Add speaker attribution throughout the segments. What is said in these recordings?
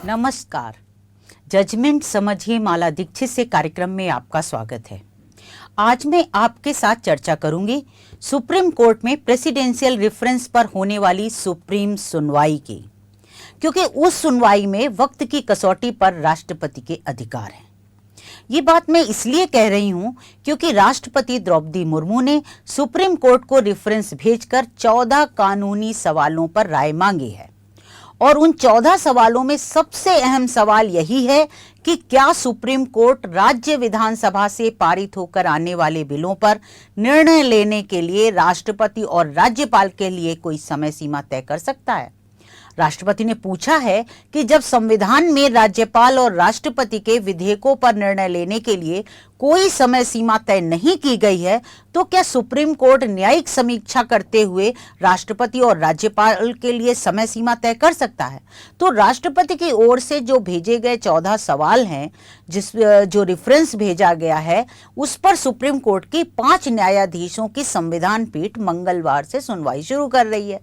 Speaker 1: नमस्कार। जजमेंट समझिए माला दीक्षित से कार्यक्रम में आपका स्वागत है। आज मैं आपके साथ चर्चा करूंगी सुप्रीम कोर्ट में प्रेसिडेंशियल रेफरेंस पर होने वाली सुप्रीम सुनवाई की, क्योंकि उस सुनवाई में वक्त की कसौटी पर राष्ट्रपति के अधिकार हैं। ये बात मैं इसलिए कह रही हूं क्योंकि राष्ट्रपति द्रौपदी मुर्मू ने सुप्रीम कोर्ट को रेफरेंस भेजकर 14 कानूनी सवालों पर राय मांगी है और उन 14 सवालों में सबसे अहम सवाल यही है कि क्या सुप्रीम कोर्ट राज्य विधानसभा से पारित होकर आने वाले बिलों पर निर्णय लेने के लिए राष्ट्रपति और राज्यपाल के लिए कोई समय सीमा तय कर सकता है। राष्ट्रपति ने पूछा है कि जब संविधान में राज्यपाल और राष्ट्रपति के विधेयकों पर निर्णय लेने के लिए कोई समय सीमा तय नहीं की गई है, तो क्या सुप्रीम कोर्ट न्यायिक समीक्षा करते हुए राष्ट्रपति और राज्यपाल के लिए समय सीमा तय कर सकता है? तो राष्ट्रपति की ओर से जो भेजे गए 14 सवाल हैं, जो रेफरेंस भेजा गया है, उस पर सुप्रीम कोर्ट की 5 न्यायाधीशों की संविधान पीठ मंगलवार से सुनवाई शुरू कर रही है।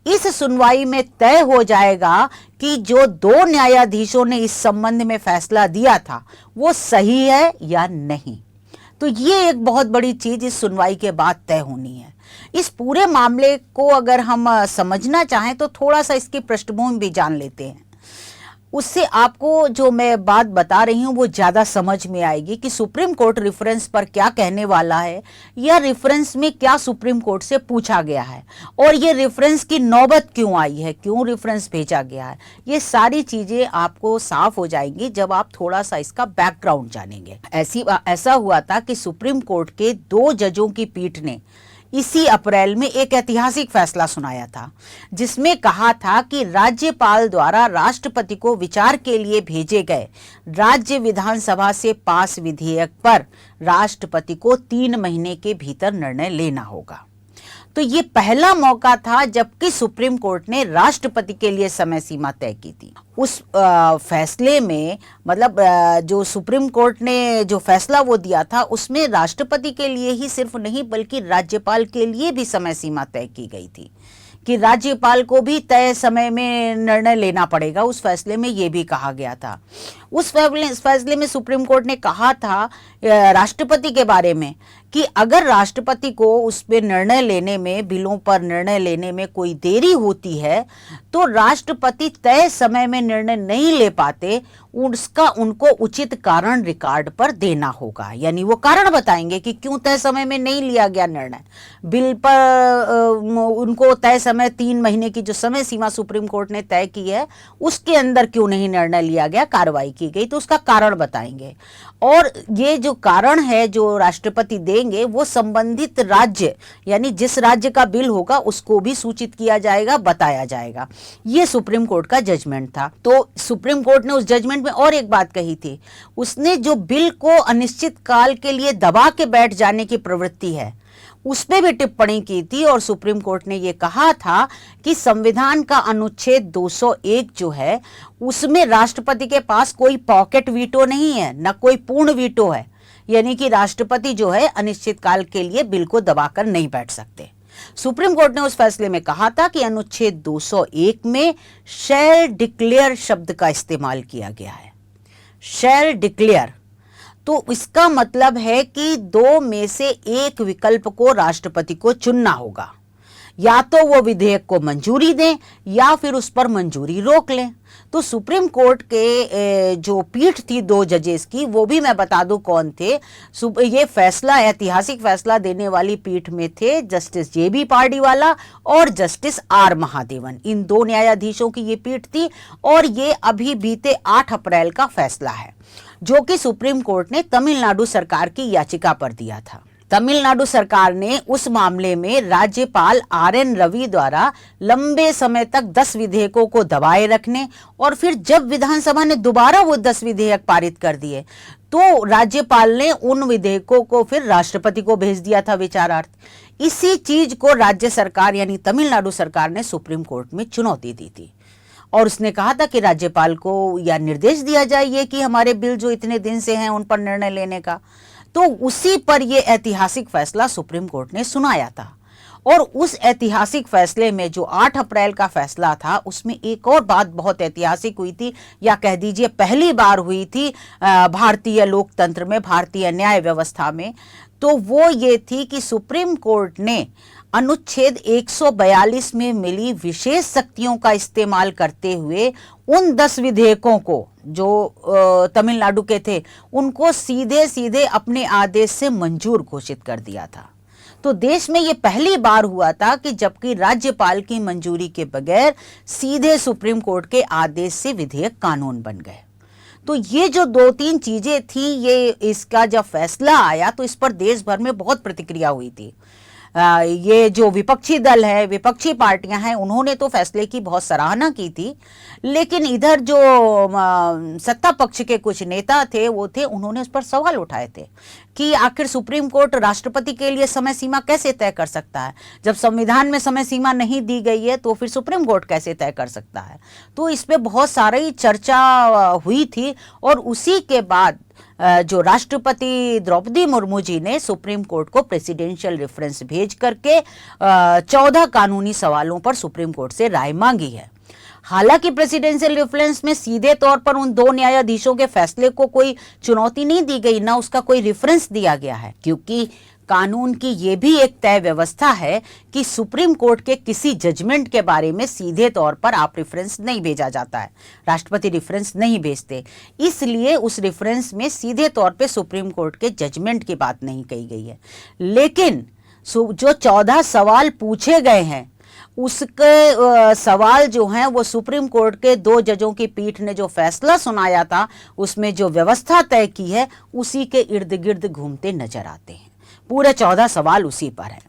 Speaker 1: इस सुनवाई में तय हो जाएगा कि जो 2 न्यायाधीशों ने इस संबंध में फैसला दिया था वो सही है या नहीं। तो ये एक बहुत बड़ी चीज इस सुनवाई के बाद तय होनी है। इस पूरे मामले को अगर हम समझना चाहें तो थोड़ा सा इसकी पृष्ठभूमि भी जान लेते हैं। उससे आपको जो मैं बात बता रही हूं वो ज्यादा समझ में आएगी कि सुप्रीम कोर्ट रेफरेंस पर क्या कहने वाला है या रेफरेंस में क्या सुप्रीम कोर्ट से पूछा गया है और ये रेफरेंस की नौबत क्यों आई है, क्यों रेफरेंस भेजा गया है। ये सारी चीजें आपको साफ हो जाएंगी जब आप थोड़ा सा इसका बैकग्राउंड जानेंगे। ऐसा हुआ था कि सुप्रीम कोर्ट के 2 जजों की पीठ ने इसी अप्रैल में एक ऐतिहासिक फैसला सुनाया था, जिसमें कहा था कि राज्यपाल द्वारा राष्ट्रपति को विचार के लिए भेजे गए राज्य विधानसभा से पास विधेयक पर राष्ट्रपति को 3 महीने के भीतर निर्णय लेना होगा। तो ये पहला मौका था जबकि सुप्रीम कोर्ट ने राष्ट्रपति के लिए समय सीमा तय की थी। उस फैसले में जो सुप्रीम कोर्ट ने जो फैसला वो दिया था उसमें राष्ट्रपति के लिए ही सिर्फ नहीं बल्कि राज्यपाल के लिए भी समय सीमा तय की गई थी कि राज्यपाल को भी तय समय में निर्णय लेना पड़ेगा। उस फैसले में ये भी कहा गया था। उस फैसले में सुप्रीम कोर्ट ने कहा था राष्ट्रपति के बारे में कि अगर राष्ट्रपति को उस पर निर्णय लेने में, बिलों पर निर्णय लेने में कोई देरी होती है तो राष्ट्रपति तय समय में निर्णय नहीं ले पाते, उसका उनको उचित कारण रिकॉर्ड पर देना होगा। यानी वो कारण बताएंगे कि क्यों तय समय में नहीं लिया गया निर्णय। बिल पर उनको तय समय 3 महीने की जो समय सीमा सुप्रीम कोर्ट ने तय की है उसके अंदर क्यों नहीं निर्णय लिया गया, कार्रवाई की गई, तो उसका कारण बताएंगे। और ये जो कारण है जो राष्ट्रपति देंगे वो संबंधित राज्य यानी जिस राज्य का बिल होगा उसको भी सूचित किया जाएगा, बताया जाएगा। ये सुप्रीम कोर्ट का जजमेंट था। तो सुप्रीम कोर्ट ने उस जजमेंट में और एक बात कही थी। उसने जो बिल को अनिश्चित काल के लिए दबा के बैठ जाने की प्रवृत्ति है उस पे भी टिप्पणी की थी और सुप्रीम कोर्ट ने ये कहा था कि संविधान का अनुच्छेद 201 जो है उसमें राष्ट्रपति के पास कोई पॉकेट वीटो नहीं है, न कोई पूर्ण वीटो है। यानी कि राष्ट्रपति जो है अनिश्चित काल के लिए बिल को दबाकर नहीं बैठ सकते। सुप्रीम कोर्ट ने उस फैसले में कहा था कि अनुच्छेद 201 में शैल डिक्लेयर शब्द का इस्तेमाल किया गया है। शैल डिक्लेयर, तो इसका मतलब है कि 2 में से एक विकल्प को राष्ट्रपति को चुनना होगा। या तो वो विधेयक को मंजूरी दें या फिर उस पर मंजूरी रोक लें। तो सुप्रीम कोर्ट के जो पीठ थी 2 जजेस की, वो भी मैं बता दूं कौन थे। ये फैसला, ऐतिहासिक फैसला देने वाली पीठ में थे जस्टिस जेबी पार्डीवाला और जस्टिस आर महादेवन। इन 2 न्यायाधीशों की ये पीठ थी और ये अभी बीते 8 अप्रैल का फैसला है जो कि सुप्रीम कोर्ट ने तमिलनाडु सरकार की याचिका पर दिया था। तमिलनाडु सरकार ने उस मामले में राज्यपाल RN रवि द्वारा लंबे समय तक 10 विधेयकों को दबाए रखने और फिर जब विधानसभा ने दोबारा वो 10 विधेयक पारित कर दिए तो राज्यपाल ने उन विधेयकों को फिर राष्ट्रपति को भेज दिया था विचारार्थ। इसी चीज को राज्य सरकार यानी तमिलनाडु सरकार ने सुप्रीम कोर्ट में चुनौती दी थी और उसने कहा था कि राज्यपाल को या निर्देश दिया जाए कि हमारे बिल जो इतने दिन से हैं उन पर निर्णय लेने का। तो उसी पर यह ऐतिहासिक फैसला सुप्रीम कोर्ट ने सुनाया था और उस ऐतिहासिक फैसले में जो 8 अप्रैल का फैसला था, उसमें एक और बात बहुत ऐतिहासिक हुई थी, या कह दीजिए पहली बार हुई थी भारतीय लोकतंत्र में, भारतीय न्याय व्यवस्था में। तो वो ये थी कि सुप्रीम कोर्ट ने अनुच्छेद 142 में मिली विशेष शक्तियों का इस्तेमाल करते हुए उन 10 विधेयकों को जो तमिलनाडु के थे, उनको सीधे सीधे अपने आदेश से मंजूर घोषित कर दिया था। तो देश में ये पहली बार हुआ था कि जबकि राज्यपाल की मंजूरी के बगैर सीधे सुप्रीम कोर्ट के आदेश से विधेयक कानून बन गए। तो ये जो 2-3 चीजें थी, ये इसका जब फैसला आया तो इस पर देश भर में बहुत प्रतिक्रिया हुई थी। ये जो विपक्षी दल है, विपक्षी पार्टियां हैं, उन्होंने तो फैसले की बहुत सराहना की थी, लेकिन इधर जो सत्ता पक्ष के कुछ नेता थे, उन्होंने उस पर सवाल उठाए थे कि आखिर सुप्रीम कोर्ट राष्ट्रपति के लिए समय सीमा कैसे तय कर सकता है? जब संविधान में समय सीमा नहीं दी गई है तो फिर सुप्रीम कोर्ट कैसे तय कर सकता है? तो इस पे बहुत सारी चर्चा हुई थी और उसी के बाद जो राष्ट्रपति द्रौपदी मुर्मू जी ने सुप्रीम कोर्ट को प्रेसिडेंशियल रेफरेंस भेज करके 14 कानूनी सवालों पर सुप्रीम कोर्ट से राय मांगी है। हालांकि प्रेसिडेंशियल रेफरेंस में सीधे तौर पर उन 2 न्यायाधीशों के फैसले को कोई चुनौती नहीं दी गई, ना उसका कोई रेफरेंस दिया गया है, क्योंकि कानून की ये भी एक तय व्यवस्था है कि सुप्रीम कोर्ट के किसी जजमेंट के बारे में सीधे तौर पर आप रेफरेंस नहीं भेजा जाता है, राष्ट्रपति रेफरेंस नहीं भेजते। इसलिए उस रेफरेंस में सीधे तौर पे सुप्रीम कोर्ट के जजमेंट की बात नहीं कही गई है। लेकिन जो 14 सवाल पूछे गए हैं, उसके सवाल जो हैं वो सुप्रीम कोर्ट के 2 जजों की पीठ ने जो फैसला सुनाया था, उसमें जो व्यवस्था तय की है, उसी के इर्द गिर्द घूमते नजर आते हैं। पूरे 14 सवाल उसी पर है।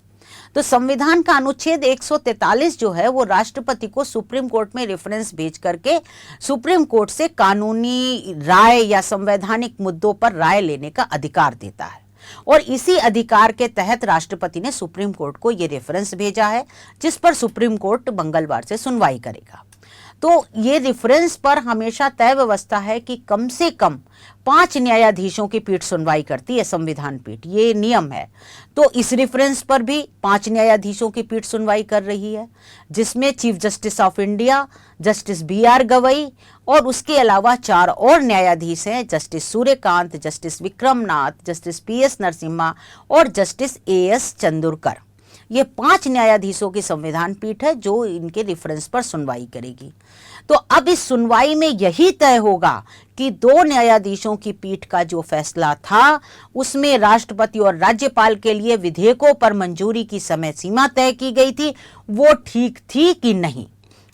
Speaker 1: तो संविधान का अनुच्छेद 143 जो है वो राष्ट्रपति को सुप्रीम कोर्ट में रेफरेंस भेज करके सुप्रीम कोर्ट से कानूनी राय या संवैधानिक मुद्दों पर राय लेने का अधिकार देता है, और इसी अधिकार के तहत राष्ट्रपति ने सुप्रीम कोर्ट को ये रेफरेंस भेजा है, जिस पर सुप्रीम कोर्ट मंगलवार से सुनवाई करेगा। तो ये रेफरेंस पर हमेशा तय व्यवस्था है कि कम से कम 5 न्यायाधीशों की पीठ सुनवाई करती है, संविधान पीठ, ये नियम है। तो इस रेफरेंस पर भी 5 न्यायाधीशों की पीठ सुनवाई कर रही है, जिसमें chief justice of India justice BR Gavai और उसके अलावा 4 और न्यायाधीश हैं, justice Suryakant, justice Vikram Nath, justice PS Narasimha और जस्टिस AS चंदुरकर। ये 5 न्यायाधीशों की संविधान पीठ है जो इनके रेफरेंस पर सुनवाई करेगी। तो अब इस सुनवाई में यही तय होगा कि 2 न्यायाधीशों की पीठ का जो फैसला था, उसमें राष्ट्रपति और राज्यपाल के लिए विधेयकों पर मंजूरी की समय सीमा तय की गई थी, वो ठीक थी कि नहीं।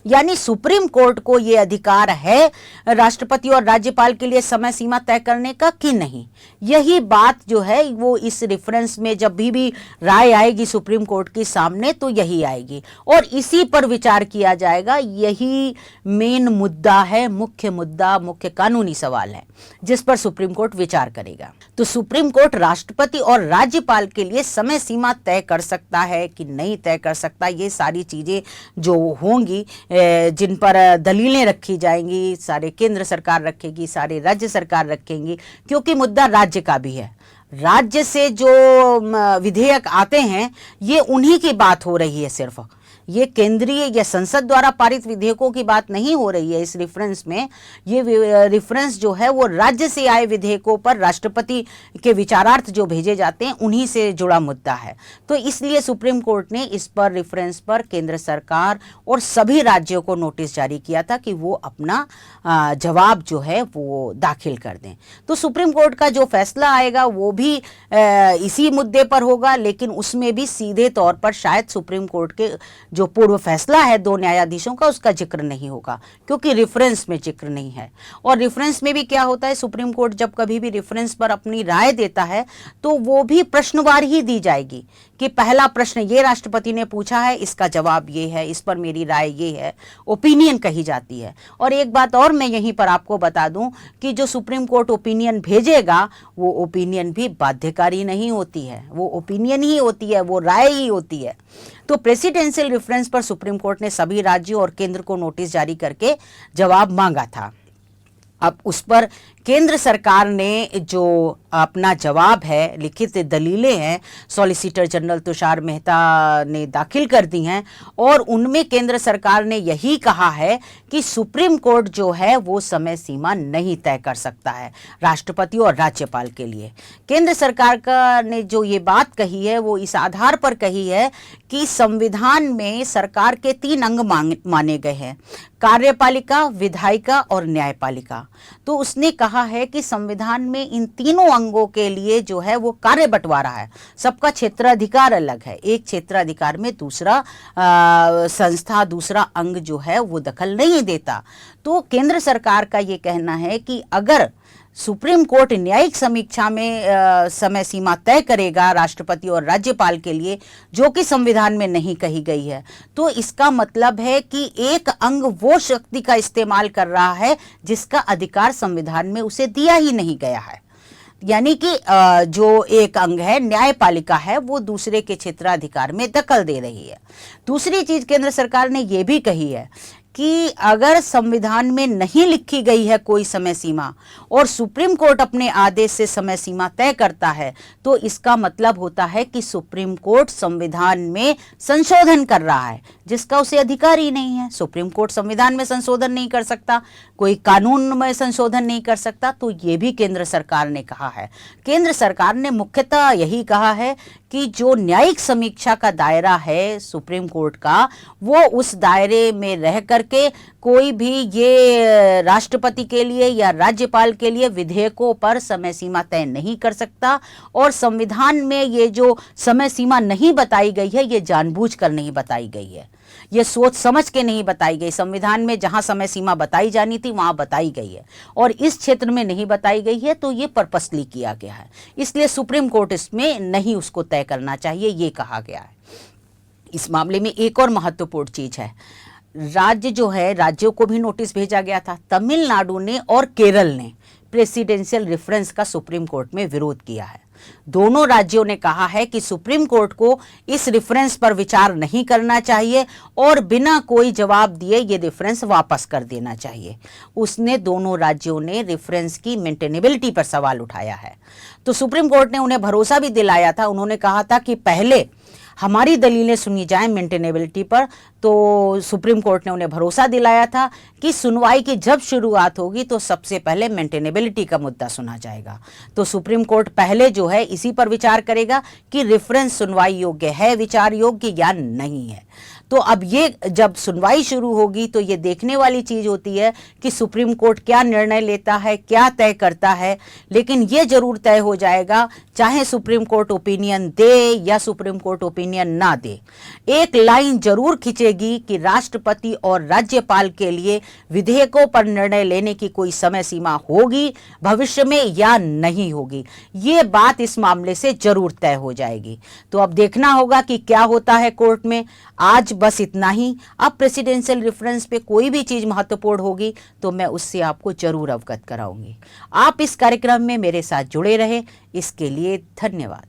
Speaker 1: यानी सुप्रीम कोर्ट को ये अधिकार है राष्ट्रपति और राज्यपाल के लिए समय सीमा तय करने का कि नहीं। यही बात जो है वो इस रेफरेंस में जब भी राय आएगी सुप्रीम कोर्ट के सामने तो यही आएगी और इसी पर विचार किया जाएगा। यही मेन मुद्दा है, मुख्य मुद्दा, मुख्य कानूनी सवाल है जिस पर सुप्रीम कोर्ट विचार करेगा। तो सुप्रीम कोर्ट राष्ट्रपति और राज्यपाल के लिए समय सीमा तय कर सकता है कि नहीं तय कर सकता, ये सारी चीजें जो होंगी, जिन पर दलीलें रखी जाएंगी, सारे केंद्र सरकार रखेगी, सारे राज्य सरकार रखेंगी, क्योंकि मुद्दा राज्य का भी है। राज्य से जो विधेयक आते हैं ये उन्हीं की बात हो रही है, सिर्फ ये केंद्रीय या संसद द्वारा पारित विधेयकों की बात नहीं हो रही है। इस रेफरेंस में ये रेफरेंस जो है वो राज्य से आए विधेयकों पर राष्ट्रपति के विचारार्थ जो भेजे जाते हैं उन्हीं से जुड़ा मुद्दा है। तो इसलिए सुप्रीम कोर्ट ने इस पर रेफरेंस पर केंद्र सरकार और सभी राज्यों को नोटिस जारी किया था कि वो अपना जवाब जो है वो दाखिल कर दें। तो सुप्रीम कोर्ट का जो फैसला आएगा वो भी इसी मुद्दे पर होगा, लेकिन उसमें भी सीधे तौर पर शायद सुप्रीम कोर्ट के जो पूर्व फैसला है 2 न्यायाधीशों का उसका जिक्र नहीं होगा, क्योंकि रेफरेंस में जिक्र नहीं है। और रेफरेंस में भी क्या होता है, सुप्रीम कोर्ट जब कभी भी रेफरेंस पर अपनी राय देता है तो वो भी प्रश्नवार ही दी जाएगी कि पहला प्रश्न ये राष्ट्रपति ने पूछा है, इसका जवाब ये है, इस पर मेरी राय ये है, ओपिनियन कही जाती है। और एक बात और मैं यहीं पर आपको बता दूं कि जो सुप्रीम कोर्ट ओपिनियन भेजेगा वो ओपिनियन भी बाध्यकारी नहीं होती है, वो ओपिनियन ही होती है, वो राय ही होती है। तो प्रेसिडेंशियल रेफरेंस पर सुप्रीम कोर्ट ने सभी राज्यों और केंद्र को नोटिस जारी करके जवाब मांगा था। अब उस पर केंद्र सरकार ने जो अपना जवाब है, लिखित दलीलें हैं, सॉलिसिटर जनरल तुषार मेहता ने दाखिल कर दी हैं और उनमें केंद्र सरकार ने यही कहा है कि सुप्रीम कोर्ट जो है वो समय सीमा नहीं तय कर सकता है राष्ट्रपति और राज्यपाल के लिए। केंद्र सरकार का ने जो ये बात कही है वो इस आधार पर कही है कि संविधान में सरकार के 3 अंग माने गए हैं, कार्यपालिका, विधायिका और न्यायपालिका। तो उसने कहा है कि संविधान में इन तीनों अंगों के लिए जो है वो कार्य बंटवारा है, सबका क्षेत्राधिकार अलग है। एक क्षेत्राधिकार में दूसरा संस्था, दूसरा अंग जो है वो दखल नहीं देता। तो केंद्र सरकार का ये कहना है कि अगर सुप्रीम कोर्ट न्यायिक समीक्षा में समय सीमा तय करेगा राष्ट्रपति और राज्यपाल के लिए, जो कि संविधान में नहीं कही गई है, तो इसका मतलब है कि एक अंग वो शक्ति का इस्तेमाल कर रहा है जिसका अधिकार संविधान में उसे दिया ही नहीं गया है। यानी कि जो एक अंग है, न्यायपालिका है, वो दूसरे के क्षेत्राधिकार में दखल दे रही है। दूसरी चीज केंद्र सरकार ने ये भी कही है कि अगर संविधान में नहीं लिखी गई है कोई समय सीमा और सुप्रीम कोर्ट अपने आदेश से समय सीमा तय करता है, तो इसका मतलब होता है कि सुप्रीम कोर्ट संविधान में संशोधन कर रहा है जिसका उसे अधिकार ही नहीं है। सुप्रीम कोर्ट संविधान में संशोधन नहीं कर सकता, कोई कानून में संशोधन नहीं कर सकता। तो ये भी केंद्र सरकार ने कहा है। केंद्र सरकार ने मुख्यतः यही कहा है कि जो न्यायिक समीक्षा का दायरा है सुप्रीम कोर्ट का, वो उस दायरे में रह करके कोई भी ये राष्ट्रपति के लिए या राज्यपाल के लिए विधेयकों पर समय सीमा तय नहीं कर सकता। और संविधान में ये जो समय सीमा नहीं बताई गई है, ये जानबूझकर नहीं बताई गई है, ये सोच समझ के नहीं बताई गई। संविधान में जहां समय सीमा बताई जानी थी वहां बताई गई है और इस क्षेत्र में नहीं बताई गई है, तो ये पर्पसली किया गया है। इसलिए सुप्रीम कोर्ट इसमें नहीं उसको तय करना चाहिए, ये कहा गया है। इस मामले में एक और महत्वपूर्ण चीज है, राज्य जो है, राज्यों को भी नोटिस भेजा गया था। तमिलनाडु ने और केरल ने प्रेसिडेंशियल रेफरेंस का सुप्रीम कोर्ट में विरोध किया है। दोनों राज्यों ने कहा है कि सुप्रीम कोर्ट को इस रेफरेंस पर विचार नहीं करना चाहिए और बिना कोई जवाब दिए ये रेफरेंस वापस कर देना चाहिए। उसने दोनों राज्यों ने रेफरेंस की मेंटेनेबिलिटी पर सवाल उठाया है। तो सुप्रीम कोर्ट ने उन्हें भरोसा भी दिलाया था। उन्होंने कहा था कि पहले हमारी दलीलें सुनी जाएं मेंटेनेबिलिटी पर। तो सुप्रीम कोर्ट ने उन्हें भरोसा दिलाया था कि सुनवाई की जब शुरुआत होगी तो सबसे पहले मेंटेनेबिलिटी का मुद्दा सुना जाएगा। तो सुप्रीम कोर्ट पहले जो है इसी पर विचार करेगा कि रेफरेंस सुनवाई योग्य है, विचार योग्य या नहीं है। तो अब ये जब सुनवाई शुरू होगी तो ये देखने वाली चीज होती है कि सुप्रीम कोर्ट क्या निर्णय लेता है, क्या तय करता है। लेकिन ये जरूर तय हो जाएगा, चाहे सुप्रीम कोर्ट ओपिनियन दे या सुप्रीम कोर्ट ओपिनियन ना दे, एक लाइन जरूर खींचेगी कि राष्ट्रपति और राज्यपाल के लिए विधेयकों पर निर्णय लेने की कोई समय सीमा होगी भविष्य में या नहीं होगी। ये बात इस मामले से जरूर तय हो जाएगी। तो अब देखना होगा कि क्या होता है कोर्ट में। आज बस इतना ही। अब प्रेसिडेंशियल रेफरेंस पे कोई भी चीज महत्वपूर्ण होगी तो मैं उससे आपको जरूर अवगत कराऊंगी। आप इस कार्यक्रम में मेरे साथ जुड़े रहे, इसके लिए धन्यवाद।